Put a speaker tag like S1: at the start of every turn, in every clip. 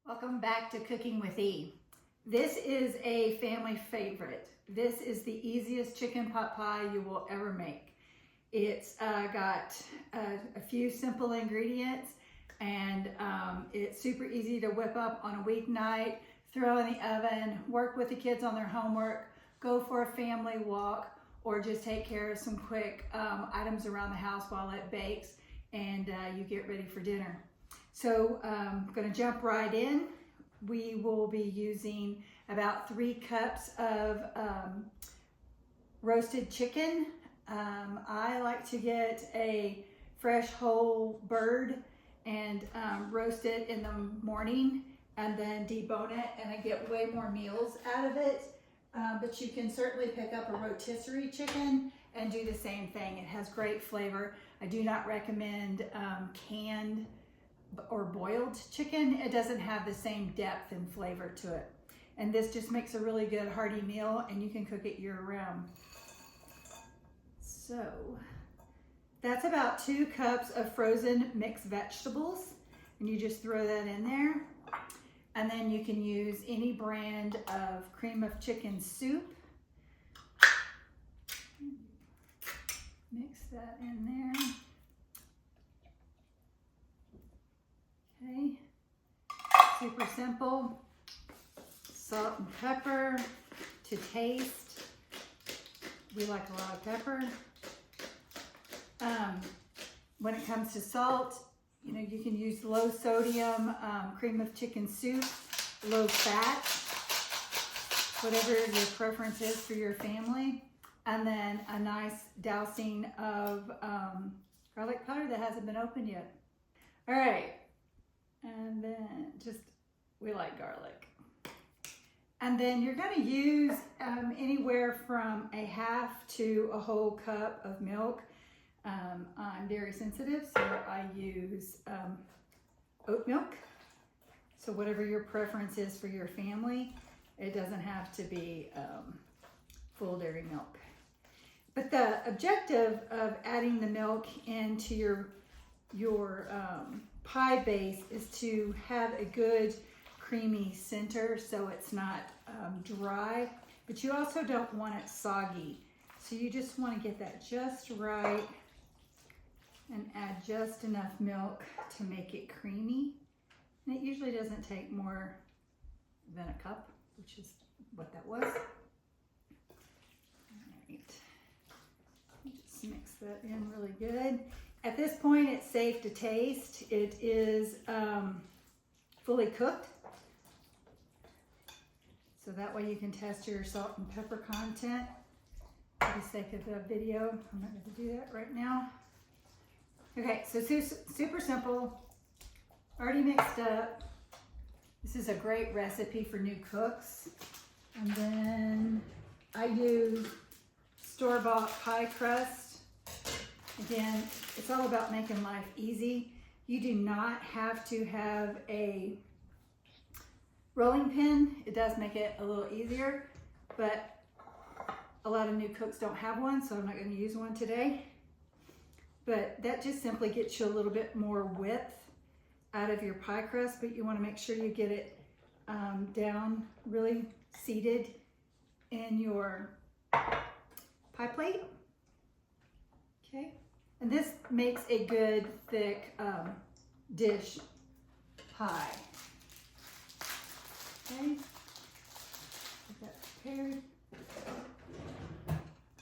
S1: Welcome back to Cooking with E. This is a family favorite. This is the easiest chicken pot pie you will ever make. It's got a few simple ingredients and it's super easy to whip up on a weeknight, throw in the oven, work with the kids on their homework, go for a family walk, or just take care of some quick items around the house while it bakes and you get ready for dinner. So I'm going to jump right in. We will be using about 3 cups of roasted chicken. I like to get a fresh whole bird and roast it in the morning and then debone it, and I get way more meals out of it. But you can certainly pick up a rotisserie chicken and do the same thing. It has great flavor. I do not recommend canned or boiled chicken. It doesn't have the same depth and flavor to it. And this just makes a really good hearty meal, and you can cook it year round. So that's about 2 cups of frozen mixed vegetables, and you just throw that in there. And then you can use any brand of cream of chicken soup. Mix that in there. Okay, super simple. Salt and pepper to taste. We like a lot of pepper. When it comes to salt, you know, you can use low sodium cream of chicken soup, low fat, whatever your preference is for your family. And then a nice dousing of garlic powder that hasn't been opened yet. All right. And then we like garlic. And then you're going to use anywhere from a half to a whole cup of milk. I'm dairy sensitive, so I use oat milk. So whatever your preference is for your family, it doesn't have to be full dairy milk. But the objective of adding the milk into your pie base is to have a good creamy center so it's not dry, but you also don't want it soggy. So you just want to get that just right and add just enough milk to make it creamy. And it usually doesn't take more than a cup, which is what that was. All right. Just mix that in really good. At this point, it's safe to taste. It is fully cooked. So that way you can test your salt and pepper content. For the sake of the video, I'm not going to do that right now. Okay, so super simple, already mixed up. This is a great recipe for new cooks. And then I use store-bought pie crust. Again, it's all about making life easy. You do not have to have a rolling pin. It does make it a little easier, but a lot of new cooks don't have one, so I'm not going to use one today. But that just simply gets you a little bit more width out of your pie crust, but you want to make sure you get it down really seated in your pie plate. Okay. And this makes a good thick dish pie. Okay, get that prepared.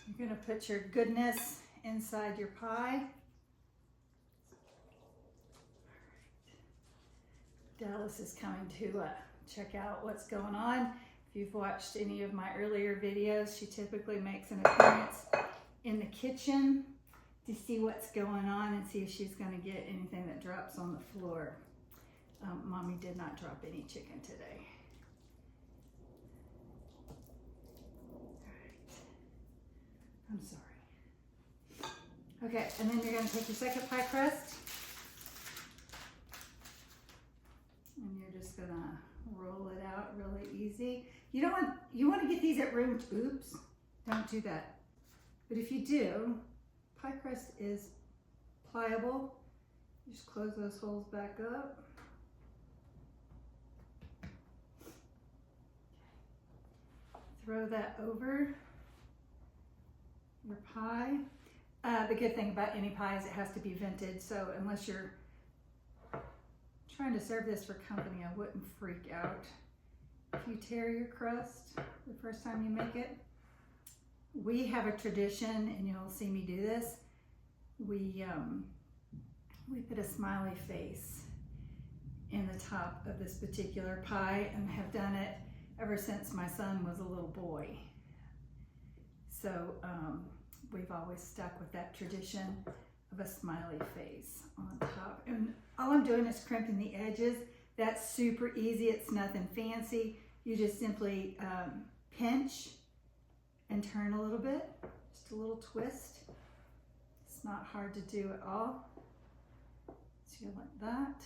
S1: You're going to put your goodness inside your pie. Dallas is coming to check out what's going on. If you've watched any of my earlier videos, she typically makes an appearance in the kitchen to see what's going on and see if she's going to get anything that drops on the floor. Mommy did not drop any chicken today. I'm sorry. Okay, and then you're going to take your second pie crust and you're just going to roll it out really easy. You want to get these at room, oops, don't do that. But if you do, pie crust is pliable. You just close those holes back up. throw that over your pie. The good thing about any pie is it has to be vented, so unless you're trying to serve this for company, I wouldn't freak out if you tear your crust the first time you make it. We have a tradition, and you'll see me do this. We put a smiley face in the top of this particular pie, and have done it ever since my son was a little boy. So we've always stuck with that tradition of a smiley face on top. And all I'm doing is crimping the edges. That's super easy. It's nothing fancy. You just simply pinch and turn a little bit, just a little twist. It's not hard to do at all. So like that.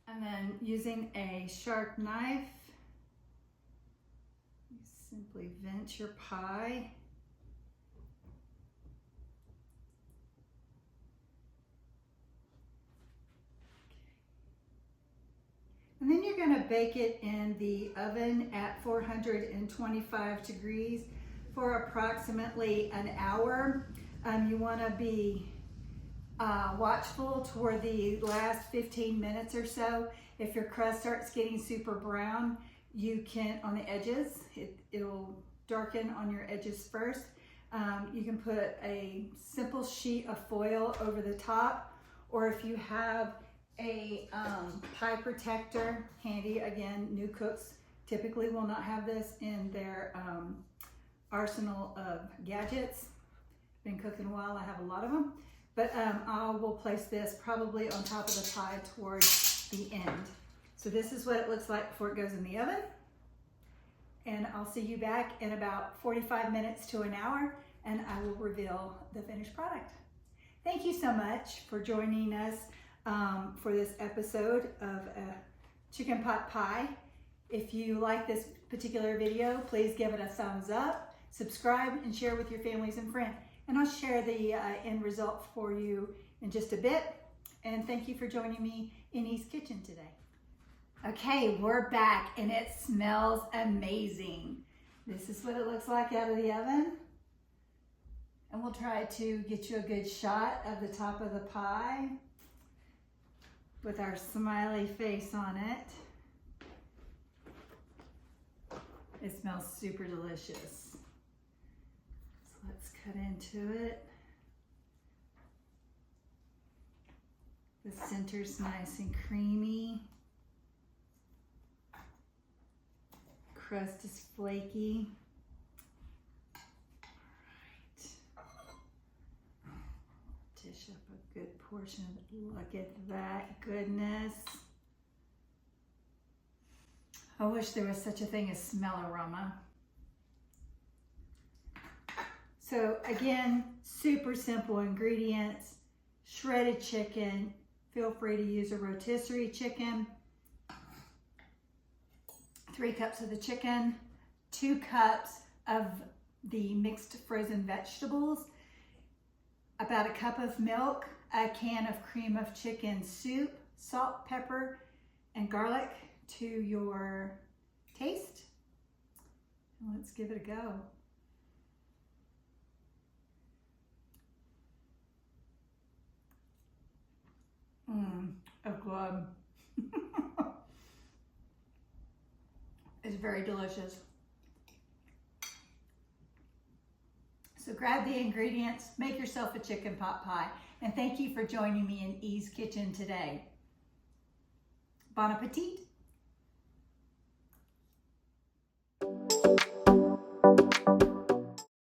S1: And then using a sharp knife, you simply vent your pie. And then you're going to bake it in the oven at 425 degrees for approximately an hour. You want to be watchful toward the last 15 minutes or so. If your crust starts getting super brown, you can, on the edges, it'll darken on your edges first. You can put a simple sheet of foil over the top, or if you have a pie protector handy, again, new cooks typically will not have this in their arsenal of gadgets. Been cooking a while, I have a lot of them, but I will place this probably on top of the pie towards the end. So this is what it looks like before it goes in the oven, and I'll see you back in about 45 minutes to an hour, and I will reveal the finished product. Thank you so much for joining us for this episode of chicken pot pie. If you like this particular video, please give it a thumbs up, subscribe, and share with your families and friends. And I'll share the end result for you in just a bit. And thank you for joining me in E's Kitchen today. Okay, we're back, and it smells amazing. This is what it looks like out of the oven. And we'll try to get you a good shot of the top of the pie with our smiley face on it. It smells super delicious. So let's cut into it. The center's nice and creamy. Crust is flaky. Dish up a good portion of it. Look at that goodness. I wish there was such a thing as smell aroma. So again, super simple ingredients. Shredded chicken. Feel free to use a rotisserie chicken. 3 cups of the chicken. 2 cups of the mixed frozen vegetables. About a cup of milk, a can of cream of chicken soup, salt, pepper, and garlic to your taste. And let's give it a go. A glub. It's very delicious. So grab the ingredients, make yourself a chicken pot pie, and thank you for joining me in E's Kitchen today. Bon appetit!